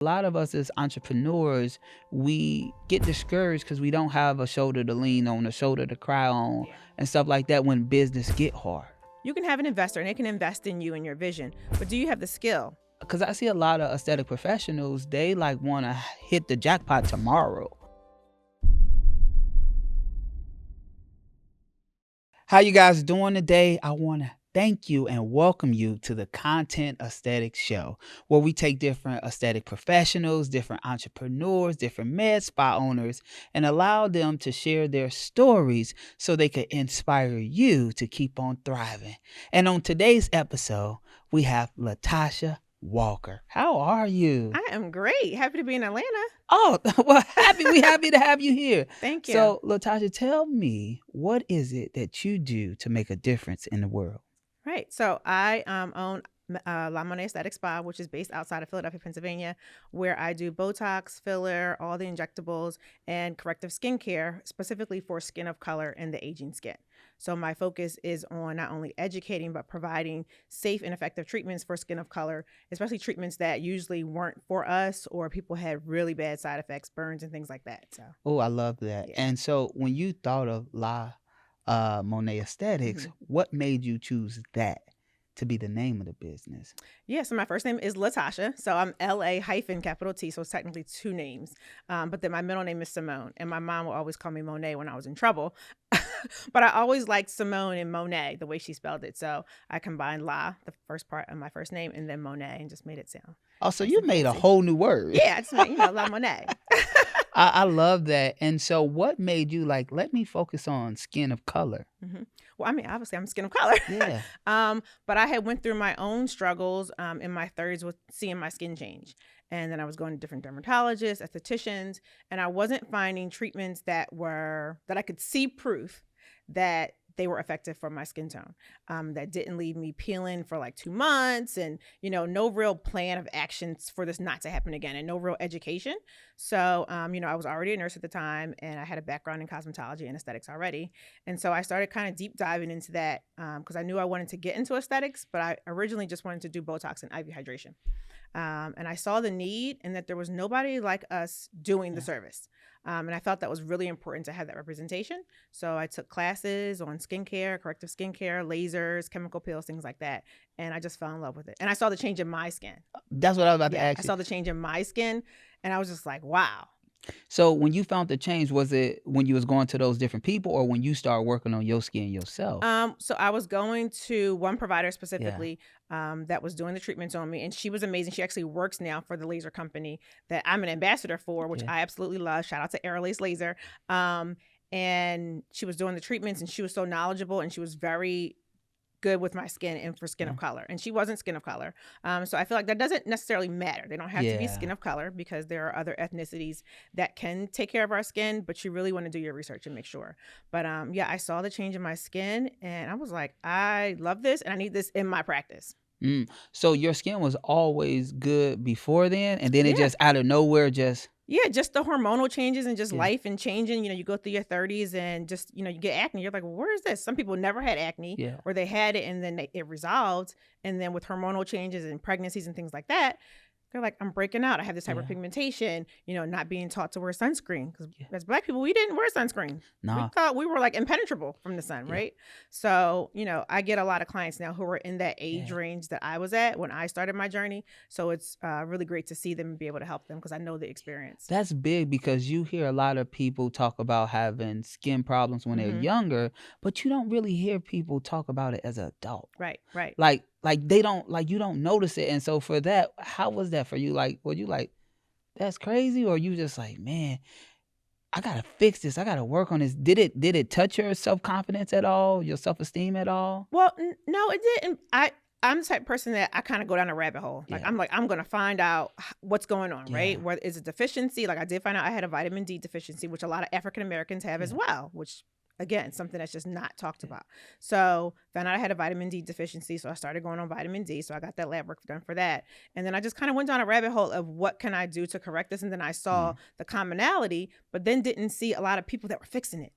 A lot of us as entrepreneurs, we get discouraged because we don't have a shoulder to lean on, a shoulder to cry on, and stuff like that when business get hard. You can have an investor and they can invest in you and your vision, but do you have the skill? Because I see a lot of aesthetic professionals, they like want to hit the jackpot tomorrow. How you guys doing today? I want to thank you and welcome you to the Content Aesthetics Show, where we take different aesthetic professionals, different entrepreneurs, different med spa owners, and allow them to share their stories so they can inspire you to keep on thriving. And on today's episode, we have La-Tasha Walker. How are you? I am great. Happy to be in Atlanta. Oh, well, we happy to have you here. Thank you. So, La-Tasha, tell me, what is it that you do to make a difference in the world? Right. So I own Moné Aesthetic Spa, which is based outside of Philadelphia, Pennsylvania, where I do Botox, filler, all the injectables, and corrective skincare, specifically for skin of color and the aging skin. So my focus is on not only educating, but providing safe and effective treatments for skin of color, especially treatments that usually weren't for us or people had really bad side effects, burns, and things like that. So. Oh, I love that. Yeah. And so when you thought of Monae Aesthetics, what made you choose that to be the name of the business? Yeah, so my first name is La-Tasha. So I'm L-A-T, so it's technically two names. But then my middle name is Simone. And my mom would always call me Monet when I was in trouble. But I always liked Simone and Monet, the way she spelled it. So I combined La, the first part of my first name, and then Monet, and just made it sound. Oh, so you made a whole new word. Yeah, I just made, La Monet. I love that. And so what made you like, let me focus on skin of color? Well, I mean, obviously I'm skin of color. Yeah. But I had went through my own struggles in my 30s with seeing my skin change. And then I was going to different dermatologists, estheticians, and I wasn't finding treatments that I could see proof that they were effective for my skin tone, that didn't leave me peeling for like 2 months, and no real plan of actions for this not to happen again, and no real education. So I was already a nurse at the time, and I had a background in cosmetology and aesthetics already, and so I started kind of deep diving into that because I knew I wanted to get into aesthetics, but I originally just wanted to do Botox and IV hydration. And I saw the need and that there was nobody like us doing the service. And I felt that was really important to have that representation. So I took classes on skincare, corrective skincare, lasers, chemical peels, things like that. And I just fell in love with it. And I saw the change in my skin. That's what I was about to ask you. I saw the change in my skin and I was just like, wow. So when you found the change, was it when you was going to those different people or when you started working on your skin yourself? So I was going to one provider specifically that was doing the treatments on me, and she was amazing. She actually works now for the laser company that I'm an ambassador for, which I absolutely love. Shout out to Aerolace Laser. And she was doing the treatments, and she was so knowledgeable, and she was very good with my skin and for skin of color, and she wasn't skin of color, so I feel like that doesn't necessarily matter. They don't have to be skin of color because there are other ethnicities that can take care of our skin, but you really want to do your research and make sure. But I saw the change in my skin and I was like, I love this and I need this in my practice. So your skin was always good before then, and then it just out of nowhere just just the hormonal changes and just life and changing. You go through your 30s and just, you get acne. You're like, well, where is this? Some people never had acne or they had it and then it resolved. And then with hormonal changes and pregnancies and things like that, they're like, I'm breaking out. I have this type of pigmentation, not being taught to wear sunscreen. Because as Black people, we didn't wear sunscreen. We thought we were like impenetrable from the sun, right? So, I get a lot of clients now who are in that age range that I was at when I started my journey. So it's really great to see them and be able to help them because I know the experience. That's big because you hear a lot of people talk about having skin problems when they're younger, but you don't really hear people talk about it as an adult. Right. Like they don't, like you don't notice it. And so for that, how was that for you? Like, were you like, that's crazy? Or you just like, man, I gotta fix this. I gotta work on this. Did it touch your self-confidence at all? Your self-esteem at all? Well, no, it didn't. I'm the type of person that I kind of go down a rabbit hole. Like I'm going to find out what's going on, right? Whether is a deficiency. Like I did find out I had a vitamin D deficiency, which a lot of African Americans have as well, which again, something that's just not talked about. So found out I had a vitamin D deficiency. So I started going on vitamin D. So I got that lab work done for that. And then I just kind of went down a rabbit hole of what can I do to correct this? And then I saw the commonality, but then didn't see a lot of people that were fixing it.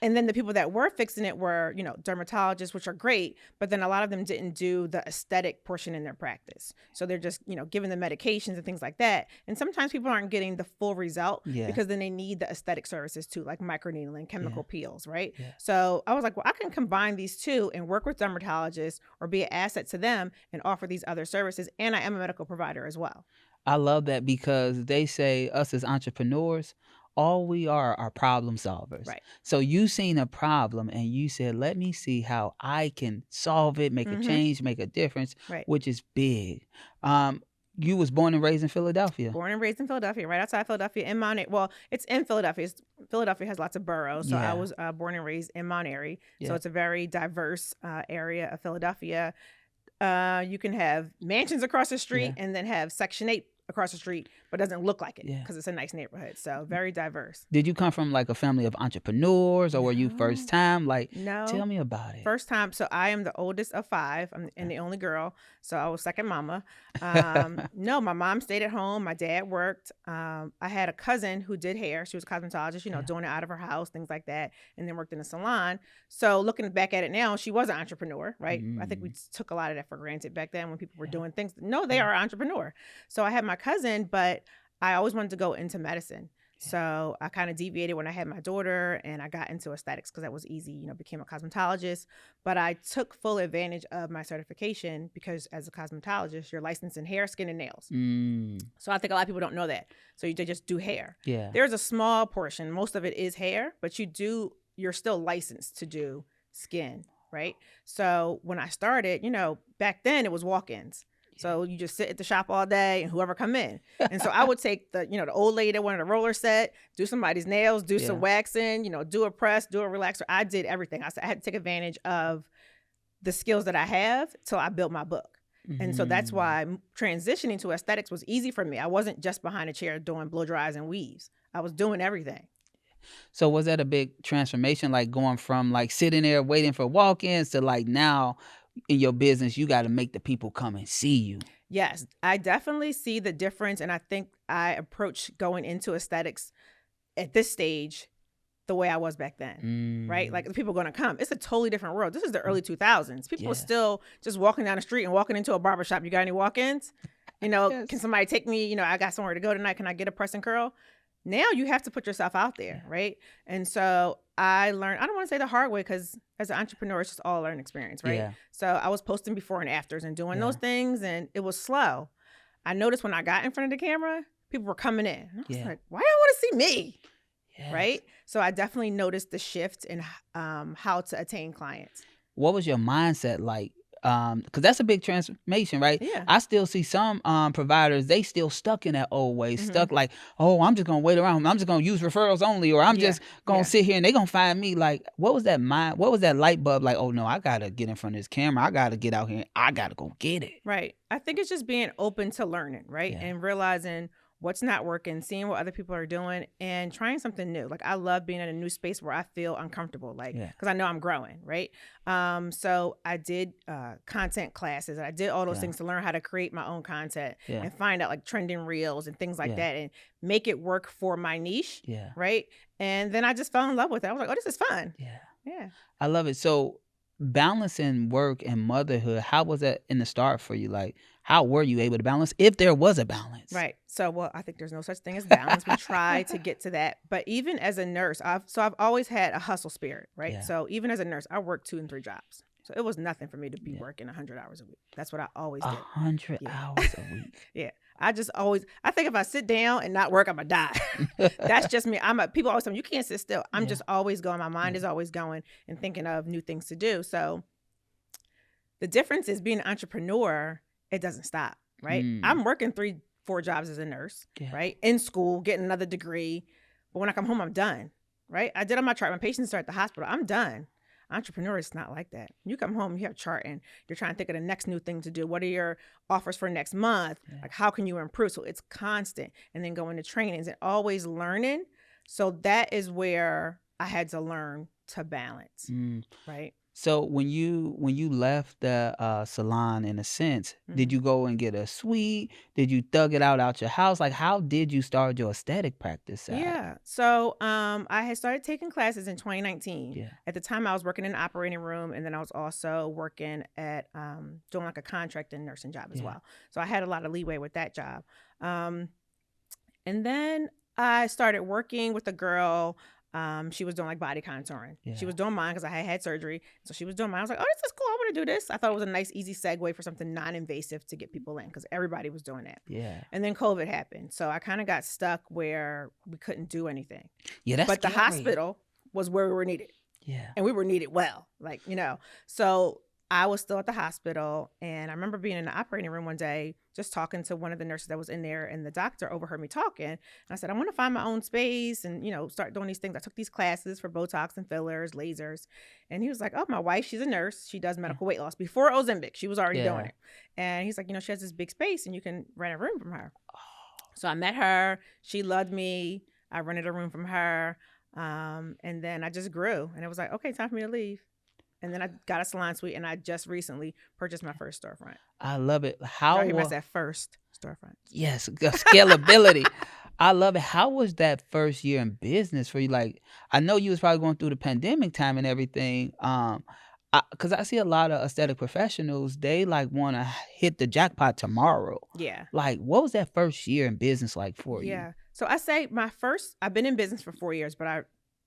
And then the people that were fixing it were, dermatologists, which are great, but then a lot of them didn't do the aesthetic portion in their practice. So they're just, giving the medications and things like that. And sometimes people aren't getting the full result because then they need the aesthetic services too, like microneedling, chemical peels, right? Yeah. So I was like, well, I can combine these two and work with dermatologists or be an asset to them and offer these other services. And I am a medical provider as well. I love that because they say us as entrepreneurs, all we are problem solvers. Right. So you seen a problem and you said, let me see how I can solve it, make a change, make a difference, which is big. You was born and raised in Philadelphia. Born and raised in Philadelphia, right outside Philadelphia in Monae. Well, it's in Philadelphia. Philadelphia has lots of boroughs. So I was born and raised in Monae. So it's a very diverse area of Philadelphia. You can have mansions across the street and then have Section 8 across the street, but doesn't look like it because it's a nice neighborhood. So very diverse. Did you come from like a family of entrepreneurs or were you first time? No. Tell me about it. First time. So I am the oldest of 5 and the only girl. So I was second mama. No, my mom stayed at home. My dad worked. I had a cousin who did hair. She was a cosmetologist, doing it out of her house, things like that, and then worked in a salon. So looking back at it now, she was an entrepreneur, right? I think we took a lot of that for granted back then when people were doing things. No, they are an entrepreneur. So I had my cousin, but I always wanted to go into medicine. So I kind of deviated when I had my daughter and I got into aesthetics because that was easy, became a cosmetologist. But I took full advantage of my certification because as a cosmetologist, you're licensed in hair, skin, and nails. So I think a lot of people don't know that. So they just do hair. Yeah. There's a small portion. Most of it is hair, but you're still licensed to do skin, right? So when I started, back then it was walk-ins. So you just sit at the shop all day and whoever come in. And so I would take the old lady that wanted a roller set, do somebody's nails, do some waxing, do a press, do a relaxer. I did everything. I had to take advantage of the skills that I have till I built my book. And so that's why transitioning to aesthetics was easy for me. I wasn't just behind a chair doing blow dries and weaves. I was doing everything. So was that a big transformation, like going from like sitting there waiting for walk-ins to like now in your business, you got to make the people come and see you? Yes, I definitely see the difference. And I think I approach going into aesthetics at this stage the way I was back then, right? Like the people are going to come. It's a totally different world. This is the early 2000s. People were still just walking down the street and walking into a barbershop. You got any walk-ins? Can somebody take me? I got somewhere to go tonight. Can I get a press and curl? Now you have to put yourself out there, right? And so I learned, I don't want to say the hard way because as an entrepreneur, it's just all a learning experience, right? Yeah. So I was posting before and afters and doing those things and it was slow. I noticed when I got in front of the camera, people were coming in. And I was like, why y'all want to see me? Yes. Right? So I definitely noticed the shift in how to attain clients. What was your mindset like? Because that's a big transformation, right? Yeah. I still see some providers, they still stuck in that old way, stuck like, oh, I'm just going to wait around. I'm just going to use referrals only, or I'm just going to sit here and they're going to find me. Like, what was that light bulb? Like, oh no, I got to get in front of this camera. I got to get out here. I got to go get it. Right. I think it's just being open to learning, right? Yeah. And realizing what's not working, seeing what other people are doing and trying something new. Like I love being in a new space where I feel uncomfortable, like, cause I know I'm growing. Right. So I did, content classes. I did all those things to learn how to create my own content and find out like trending reels and things like that and make it work for my niche. Yeah. Right. And then I just fell in love with it. I was like, oh, this is fun. Yeah. Yeah. I love it. So balancing work and motherhood, how was that in the start for you? Like, how were you able to balance, if there was a balance? Right. So, well, I think there's no such thing as balance. We try to get to that. But even as a nurse, I've always had a hustle spirit, right? Yeah. So even as a nurse, I worked 2 and 3 jobs. So it was nothing for me to be working 100 hours a week. That's what I always did. 100 hours a week. Yeah. I think if I sit down and not work, I'm going to die. That's just me. People always tell me, you can't sit still. I'm just always going. My mind is always going and thinking of new things to do. So the difference is being an entrepreneur, it doesn't stop, right? I'm working 3-4 jobs as a nurse, right? In school, getting another degree. But when I come home, I'm done, right? I did on my chart. My patients are at the hospital. I'm done. Entrepreneur is not like that. You come home, you have a chart and you're trying to think of the next new thing to do. What are your offers for next month? Yeah. Like, how can you improve? So it's constant. And then going to trainings and always learning. So that is where I had to learn to balance, right? So when you left the salon, in a sense, did Mhm. you go and get a suite? Did you thug it out your house? Like, how did you start your aesthetic practice side? Yeah. So I had started taking classes in 2019. Yeah, At the time, I was working in the operating room, and then I was also working at doing like a contracting nursing job as yeah, well. So I had a lot of leeway with that job. Um, And then I started working with a girl. She was doing like body contouring. She yeah, was doing mine because I had had surgery. So she was doing mine. I was like, oh, this is cool. I want to do this. I thought it was a nice, easy segue for something non invasive to get people in because everybody was doing that. yeah, And then COVID happened. So I kind of got stuck where we couldn't do anything. yeah. That's But the scary. hospital was where we were needed Yeah, and we were needed well, like, So I was still at the hospital, and I remember being in the operating room one day, just talking to one of the nurses that was in there, and the doctor overheard me talking. And I said, I want to find my own space and, start doing these things. I took these classes for Botox and fillers, lasers. And he was like, oh, my wife, she's a nurse. She does yeah, medical weight loss. Before Ozempic, she was already doing yeah. it. And he's like, she has this big space and you can rent a room from her. So I met her. She loved me. I rented a room from her. And then I just grew, and it was like, okay, time for me to leave. And then I got a salon suite, and I just recently purchased my first storefront. I love it. Y'all hear me? I said first storefront. Yes, scalability. I love it. How was that first year in business for you? Like, I know you was probably going through the pandemic time and everything. Because I see a lot of aesthetic professionals, they like want to hit the jackpot tomorrow. Yeah. Like, what was that first year in business like for you? Yeah. So I say I've been in business for 4 years, but I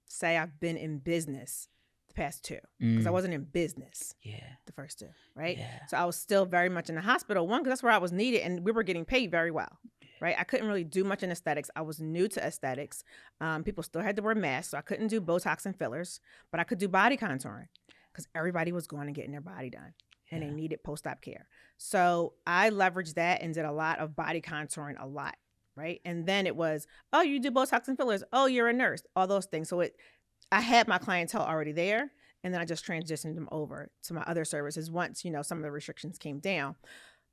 say I've been in business the past 2 because I Mm, wasn't in business yeah, the first 2, right? yeah, So I was still very much in the hospital, one, because that's where I was needed and we were getting paid very well, right? I couldn't really do much in aesthetics. I was new to aesthetics. People still had to wear masks, so I couldn't do Botox and fillers, but I could do body contouring because everybody was going and getting their body done and they yeah, needed post-op care. So I leveraged that and did a lot of body contouring a lot, right? And then it was, oh, you do Botox and fillers. Oh, you're a nurse. All those things. So I had my clientele already there, and then I just transitioned them over to my other services once, some of the restrictions came down.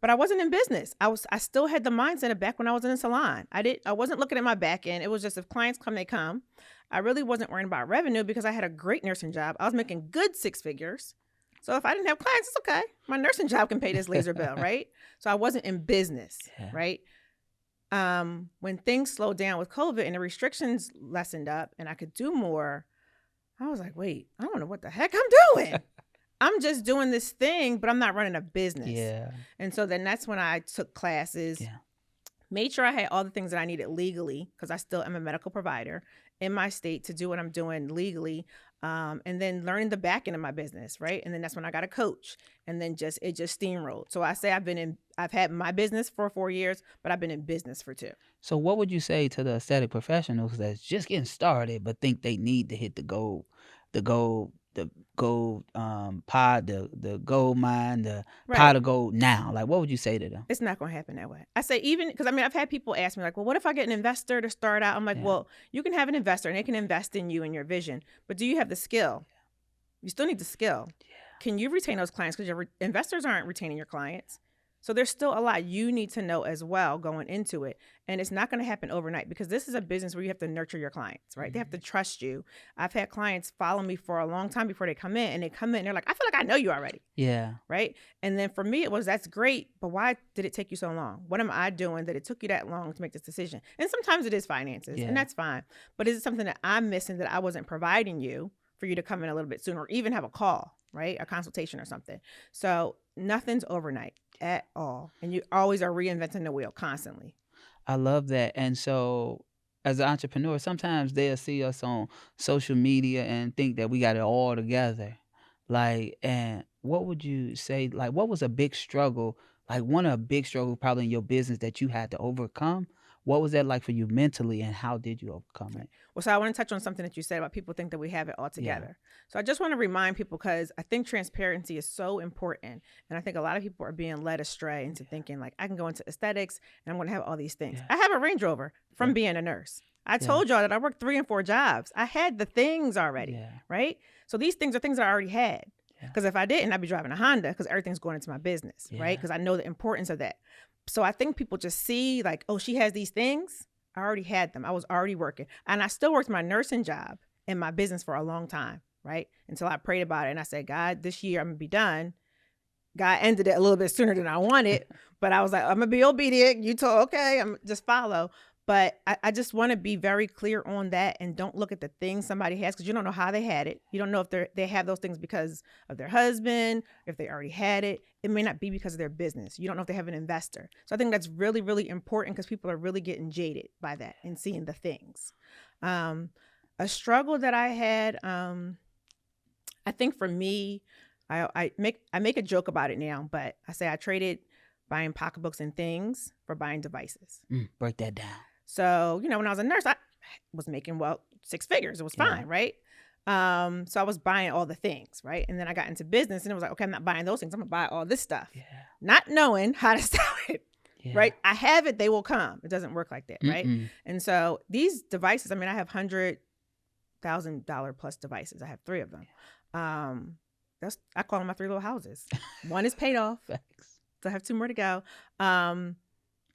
But I wasn't in business. I still had the mindset of back when I was in a salon. I wasn't looking at my back end. It was just if clients come, they come. I really wasn't worrying about revenue because I had a great nursing job. I was making good 6 figures. So if I didn't have clients, it's okay. My nursing job can pay this laser bill, right? So I wasn't in business, yeah. right? When things slowed down with COVID and the restrictions lessened up and I could do more, I was like, wait, I don't know what the heck I'm doing. I'm just doing this thing, but I'm not running a business. Yeah, And so then that's when I took classes, yeah, made sure I had all the things that I needed legally because I still am a medical provider in my state to do what I'm doing legally. And then learning the back end of my business, right? And then that's when I got a coach, and then it just steamrolled. So I say I've had my business for 4 years, but I've been in business for 2. So what would you say to the aesthetic professionals that's just getting started but think they need to hit the gold pod, the gold mine, the Right. pot of gold now? Like, what would you say to them? It's not going to happen that way. I say, even because I've had people ask me like, well, what if I get an investor to start out? I'm like, Yeah, well, you can have an investor and they can invest in you and your vision, but do you have the skill? You still need the skill. Can you retain those clients? Because your investors aren't retaining your clients. So there's still a lot you need to know as well going into it. And it's not going to happen overnight because this is a business where you have to nurture your clients, right? They have to trust you. I've had clients follow me for a long time before they come in, and they come in and they're like, I feel like I know you already, yeah, right? And then for me, it was, that's great, but why did it take you so long? What am I doing that it took you that long to make this decision? And sometimes it is finances, yeah. and that's fine. But is it something that I'm missing that I wasn't providing you for you to come in a little bit sooner or even have a call, right? A consultation or something. So nothing's overnight at all. And you always are reinventing the wheel constantly. I love that. And so, as an entrepreneur, sometimes they'll see us on social media and think that we got it all together. Like, and what would you say? Like, what was a big struggle? Like, one of a big struggle probably in your business that you had to overcome. What was that like for you mentally, and how did you overcome Right. it? Well, so I want to touch on something that you said about people think that we have it all Yeah, together. So I just want to remind people because I think transparency is so important. And I think a lot of people are being led astray into thinking like, I can go into aesthetics and I'm going to have all these things. yeah, I have a Range Rover from yeah, being a nurse. I yeah, told y'all that I worked 3 and 4 jobs. I had the things already, yeah, right? So these things are things that I already had. yeah, Because if I didn't, I'd be driving a Honda because everything's going into my business, right? yeah, Because I know the importance of that. So I think people just see like, oh, she has these things. I already had them. I was already working. And I still worked my nursing job in my business for a long time, right? Until I prayed about it and I said, God, this year I'm going to be done. God ended it a little bit sooner than I wanted, but I was like, I'm going to be obedient. You told, okay, I'm just follow. But I just want to be very clear on that and don't look at the things somebody has because you don't know how they had it. You don't know if they have those things because of their husband, if they already had it. It may not be because of their business. You don't know if they have an investor. So I think that's really, really important because people are really getting jaded by that and seeing the things. A struggle that I had, I think for me, I make a joke about it now, but I say I traded buying pocketbooks and things for buying devices. Break that down. So, when I was a nurse, I was making, 6 figures. It was fine, right? So I was buying all the things, right? And then I got into business and it was like, okay, I'm not buying those things. I'm going to buy all this stuff. Yeah. Not knowing how to sell it, right? I have it, they will come. It doesn't work like that, right? And so these devices, I have $100,000 plus devices. I have 3 of them. I call them my 3 little houses. One is paid off. Thanks. So I have 2 more to go.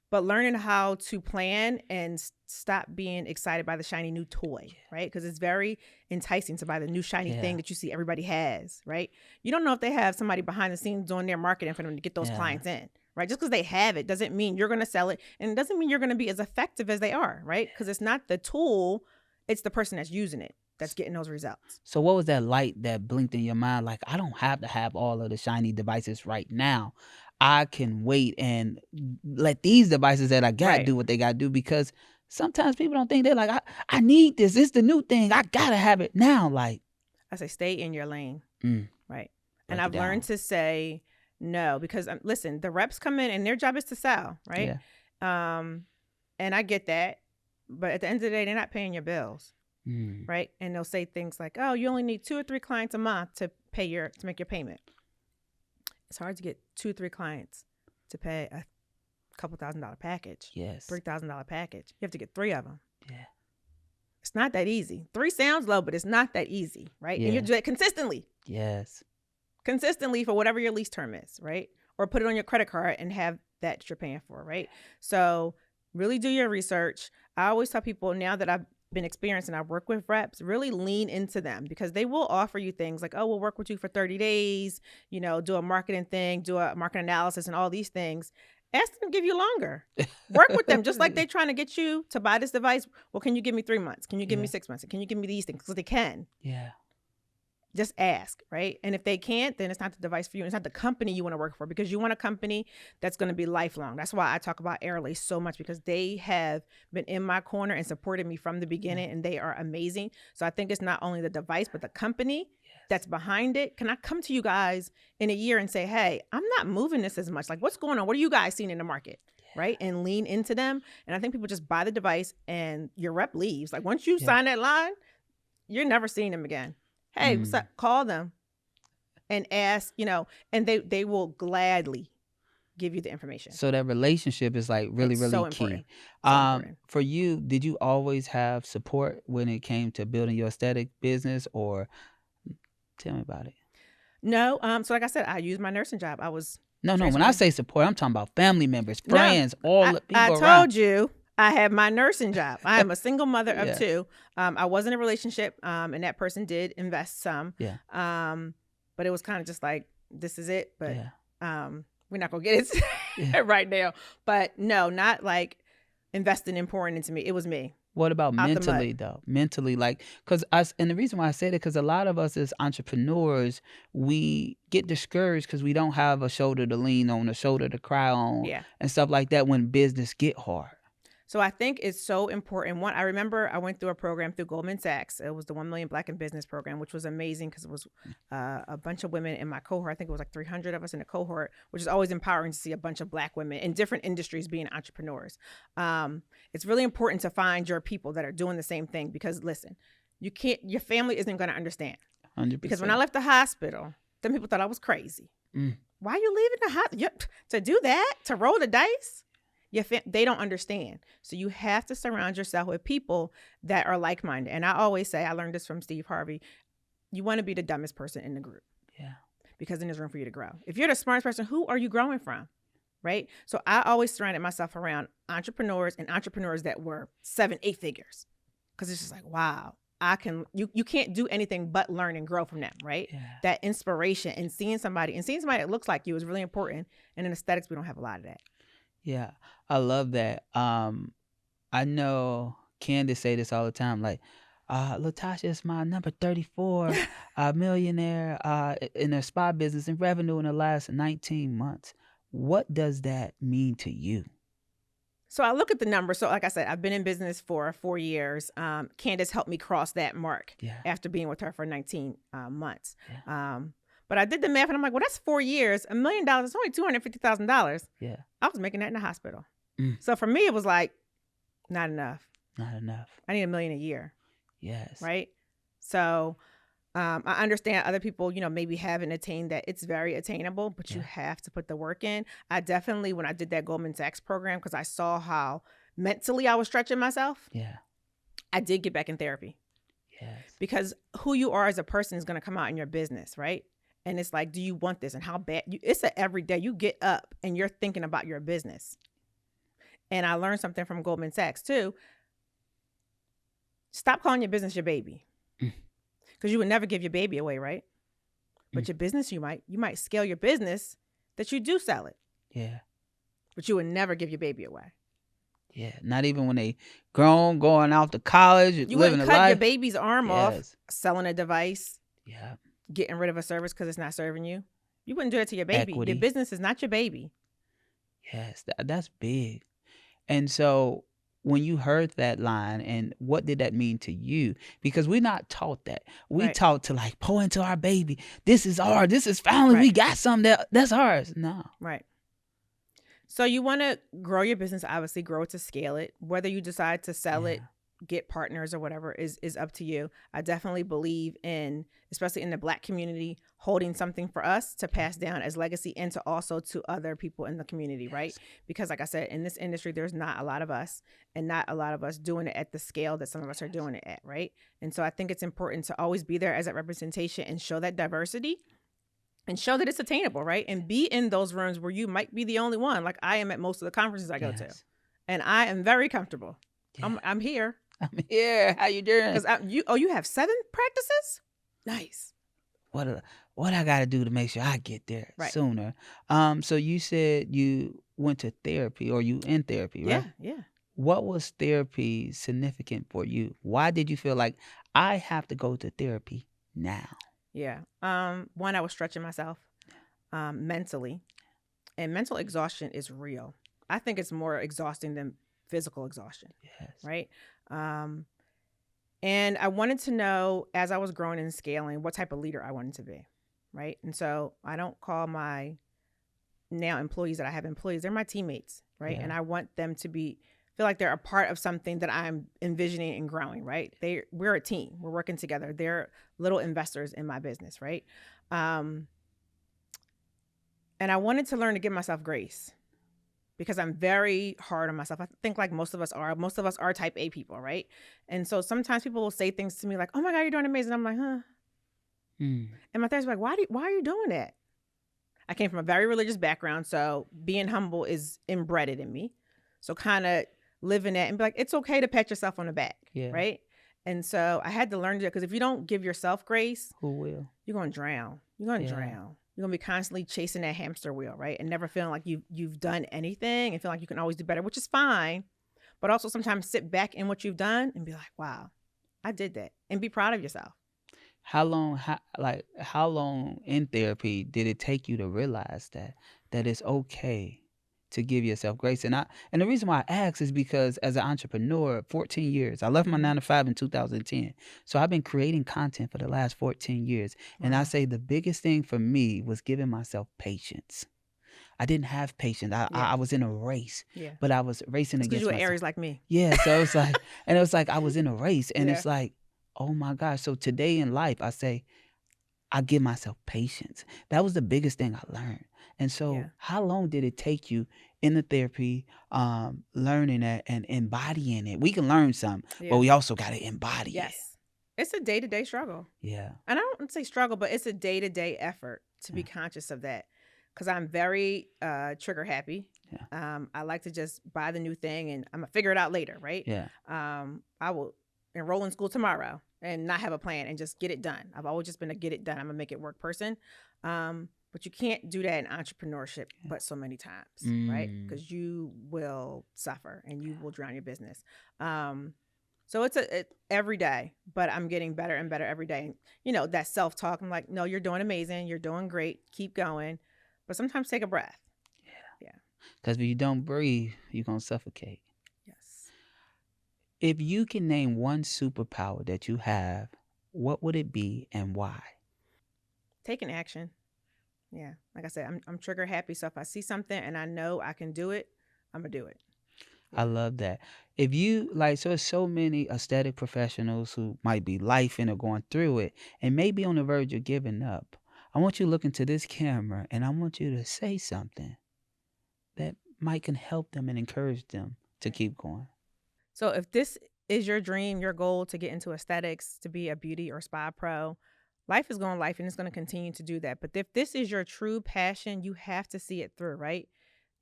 But learning how to plan and stop being excited by the shiny new toy, right? Because it's very enticing to buy the new shiny thing that you see everybody has, right? You don't know if they have somebody behind the scenes doing their marketing for them to get those clients in, right? Just because they have it doesn't mean you're going to sell it. And it doesn't mean you're going to be as effective as they are, right? Because it's not the tool, it's the person that's using it that's getting those results. So what was that light that blinked in your mind? Like, I don't have to have all of the shiny devices right now. I can wait and let these devices that I got do what they got to do, because sometimes people don't think, they're like, I need this. It's the new thing. I got to have it now. Like, I say, stay in your lane. Right. And I've learned to say no, because listen, the reps come in and their job is to sell. Right. Yeah. And I get that. But at the end of the day, they're not paying your bills. Right. And they'll say things like, oh, you only need 2 or 3 clients a month to make your payment. It's hard to get 2 or 3 clients to pay a couple $1,000 package. Yes. $3,000 package. You have to get 3 of them. Yeah. It's not that easy. 3 sounds low, but it's not that easy, right? Yeah. And you do it consistently. Yes. Consistently for whatever your lease term is, right? Or put it on your credit card and have that you're paying for, right? So really do your research. I always tell people, now that I've been experienced and I work with reps, really lean into them, because they will offer you things like, oh, we'll work with you for 30 days, do a marketing thing, do a market analysis and all these things. Ask them to give you longer. Work with them just like they're trying to get you to buy this device. Well, can you give me 3 months? Can you give me 6 months? Can you give me these things? Because they can. Yeah. Just ask, right? And if they can't, then it's not the device for you. It's not the company you want to work for, because you want a company that's going to be lifelong. That's why I talk about Airlace so much, because they have been in my corner and supported me from the beginning, and they are amazing. So I think it's not only the device, but the company that's behind it. Can I come to you guys in a year and say, hey, I'm not moving this as much. Like, what's going on? What are you guys seeing in the market? Right? And lean into them. And I think people just buy the device and your rep leaves. Like, once you sign that line, you're never seeing them again. Hey, what's up? Call them and ask, and they will gladly give you the information. So that relationship is like really, really so key. Important. So important. For you, did you always have support when it came to building your aesthetic business, or tell me about it? No. So like I said, I used my nursing job. I was No. When I say support, I'm talking about family members, friends, all the people around. I told you. I have my nursing job. I am a single mother of 2. I was in a relationship, and that person did invest some. Yeah. But it was kind of just like, this is it. But we're not gonna get it right now. But no, not like investing and pouring into me. It was me. What about mentally though? Mentally, like, and the reason why I say that, because a lot of us as entrepreneurs, we get discouraged because we don't have a shoulder to lean on, a shoulder to cry on, and stuff like that when business get hard. So I think it's so important. I remember I went through a program through Goldman Sachs. It was the 1 Million Black in Business program, which was amazing because it was a bunch of women in my cohort. I think it was like 300 of us in the cohort, which is always empowering to see a bunch of Black women in different industries being entrepreneurs. It's really important to find your people that are doing the same thing, because listen, your family isn't going to understand. 100%. Because when I left the hospital, then people thought I was crazy. Why are you leaving the hospital? To do that? To roll the dice? They don't understand. So you have to surround yourself with people that are like-minded. And I always say, I learned this from Steve Harvey, you want to be the dumbest person in the group. Yeah. Because then there's room for you to grow. If you're the smartest person, who are you growing from? Right? So I always surrounded myself around entrepreneurs and entrepreneurs that were 7, 8 figures. Because it's just like, wow, you can't do anything but learn and grow from them, right? Yeah. That inspiration and seeing somebody that looks like you is really important. And in aesthetics, we don't have a lot of that. Yeah. I love that. I know Candace say this all the time, like, La-Tasha is my number 34 millionaire in her spa business and revenue in the last 19 months. What does that mean to you? So I look at the numbers. So like I said, I've been in business for 4 years. Candace helped me cross that mark Yeah. after being with her for 19 months. Yeah. But I did the math and I'm like, well, that's 4 years. $1 million is only $250,000. Yeah. I was making that in the hospital. Mm. So for me, it was like, not enough. Not enough. I need $1 million a year. Yes. Right. So I understand other people, maybe haven't attained that. It's very attainable, but you have to put the work in. I definitely, when I did that Goldman Sachs program, because I saw how mentally I was stretching myself. Yeah. I did get back in therapy. Yes. Because who you are as a person is going to come out in your business, right? And it's like, do you want this? And how bad? It's a every day you get up and you're thinking about your business. And I learned something from Goldman Sachs too. Stop calling your business your baby. Because you would never give your baby away, right? But your business, you might scale your business that you do sell it. Yeah. But you would never give your baby away. Yeah. Not even when they grown, going out to college, you living wouldn't a cut life. your baby's arm off, Yes. selling a device, Yeah. getting rid of a service because it's not serving you. You wouldn't do that to your baby. Equity. Your business is not your baby. Yes. That's big. And so when you heard that line, and what did that mean to you? Because we're not taught that. We Right. taught to like pour into our baby. This is ours. This is family. We Right. got something that's ours. No. Right. So you want to grow your business, obviously grow it to scale it. Whether you decide to sell it, get partners or whatever is up to you. I definitely believe in, especially in the Black community, holding something for us to pass down as legacy and to also to other people in the community, right? Because like I said, in this industry, there's not a lot of us and not a lot of us doing it at the scale that some of us are doing it at, right? And so I think it's important to always be there as that representation and show that diversity and show that it's attainable, right? And be in those rooms where you might be the only one, like I am at most of the conferences I go to. And I am very comfortable. Yeah. I'm here. I'm here. How you doing? Because you have 7 practices? Nice. What I got to do to make sure I get there sooner? So you said you went to therapy, or you in therapy, right? Yeah. What was therapy significant for you? Why did you feel like I have to go to therapy now? Yeah. One, I was stretching myself mentally, and mental exhaustion is real. I think it's more exhausting than physical exhaustion. Yes. Right. And I wanted to know, as I was growing and scaling, what type of leader I wanted to be. Right. And so I don't call my now employees that I have employees, they're my teammates. Right. Yeah. And I want them to feel like they're a part of something that I'm envisioning and growing. Right. We're a team. We're working together. They're little investors in my business. Right. And I wanted to learn to give myself grace, because I'm very hard on myself. I think like most of us are type A people, right? And so sometimes people will say things to me like, oh my God, you're doing amazing. I'm like, huh? And my therapist is like, why are you doing that? I came from a very religious background, so being humble is inbred in me. So kind of living that and be like, it's okay to pat yourself on the back, right? And so I had to learn that, because if you don't give yourself grace, who will? You're going to drown. You're going to drown. You're going to be constantly chasing that hamster wheel, right? And never feeling like you've done anything and feel like you can always do better, which is fine. But also sometimes sit back in what you've done and be like, wow, I did that. And be proud of yourself. How long in therapy did it take you to realize that it's okay to give yourself grace? And the reason why I ask is because as an entrepreneur, 14 years, I left my 9-to-5 in 2010. So I've been creating content for the last 14 years. Wow. And I say the biggest thing for me was giving myself patience. I didn't have patience. I was in a race, but I was racing against myself. Because you were Aries like me. Yeah. So it's like, and it was like I was in a race, and it's like, oh my gosh. So today in life, I say, I give myself patience. That was the biggest thing I learned. And so how long did it take you in the therapy, learning that and embodying it? We can learn some, but we also got to embody it. It's a day-to-day struggle. Yeah. And I don't say struggle, but it's a day-to-day effort to be conscious of that. Because I'm very trigger happy. Yeah. I like to just buy the new thing and I'm going to figure it out later, right? Yeah. I will enroll in school tomorrow. and not have a plan and just get it done. I've always just been a get it done. I'm a make it work person. But you can't do that in entrepreneurship, but so many times, right? Because you will suffer and you will drown your business. So it's every day, but I'm getting better and better every day. And, that self-talk, I'm like, no, you're doing amazing. You're doing great. Keep going. But sometimes take a breath. Yeah. Because if you don't breathe, you're going to suffocate. Yes. If you can name one superpower that you have, what would it be and why? Taking action. Yeah. Like I said, I'm trigger happy. So if I see something and I know I can do it, I'm going to do it. I love that. If you like, so there's so many aesthetic professionals who might be lifing or going through it and maybe on the verge of giving up. I want you to look into this camera and I want you to say something that might can help them and encourage them to keep going. So if this is your dream, your goal to get into aesthetics, to be a beauty or spa pro, life is going life and it's going to continue to do that. But if this is your true passion, you have to see it through, right?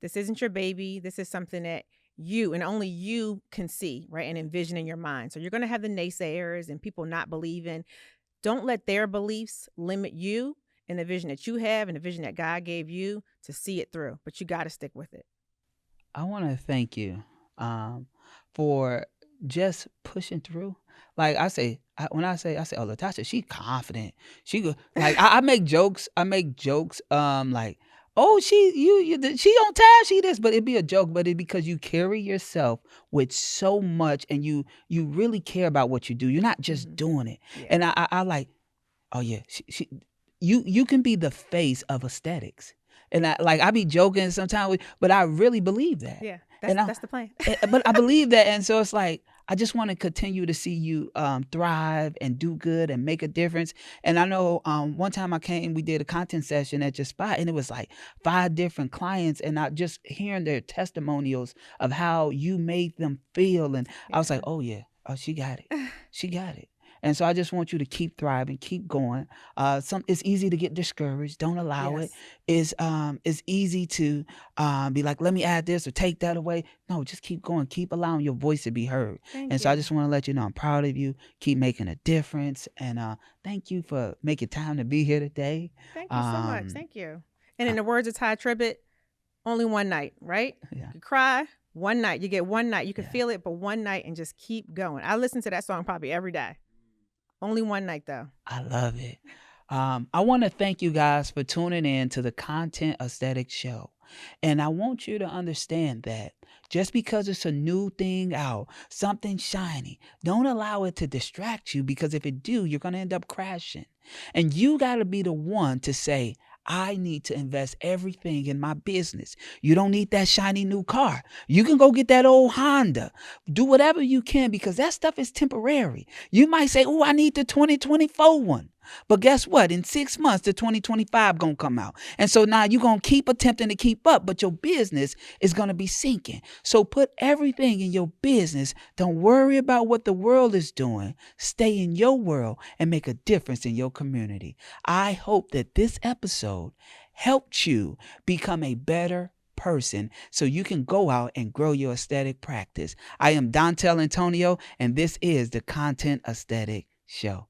This isn't your baby. This is something that you and only you can see, right? And envision in your mind. So you're going to have the naysayers and people not believing. Don't let their beliefs limit you and the vision that you have and the vision that God gave you to see it through. But you got to stick with it. I want to thank you for just pushing through. Like I say, when I say, oh, La-Tasha, she confident. She go like I make jokes. Like, oh, she on time. She this, but it'd be a joke. But it because you carry yourself with so much, and you really care about what you do. You're not just doing it. Yeah. And I like, oh yeah, you can be the face of aesthetics. And I be joking sometimes, but I really believe that. Yeah, And that's the plan. but I believe that, and so it's like I just want to continue to see you thrive and do good and make a difference. And I know one time I came, we did a content session at your spot, and it was like 5 different clients, and I just hearing their testimonials of how you made them feel, and I was like, oh yeah, oh she got it, she got it. And so I just want you to keep thriving, keep going. It's easy to get discouraged. Don't allow it. It's easy to be like, let me add this or take that away. No, just keep going. Keep allowing your voice to be heard. So I just want to let you know I'm proud of you. Keep making a difference. And thank you for making time to be here today. Thank you so much. Thank you. And in the words of Ty Tribbett, only one night, right? Yeah. You cry one night. You get one night. You can feel it, but one night and just keep going. I listen to that song probably every day. Only one night, though. I love it. I want to thank you guys for tuning in to the Content Aesthetics Show. And I want you to understand that just because it's a new thing out, something shiny, don't allow it to distract you, because if it do, you're going to end up crashing. And you got to be the one to say, I need to invest everything in my business. You don't need that shiny new car. You can go get that old Honda. Do whatever you can, because that stuff is temporary. You might say, oh, I need the 2024 one. But guess what? In 6 months, the 2025 going to come out. And so now you're going to keep attempting to keep up, but your business is going to be sinking. So put everything in your business. Don't worry about what the world is doing. Stay in your world and make a difference in your community. I hope that this episode helped you become a better person so you can go out and grow your aesthetic practice. I am Dontel Antonio, and this is the Content Aesthetic Show.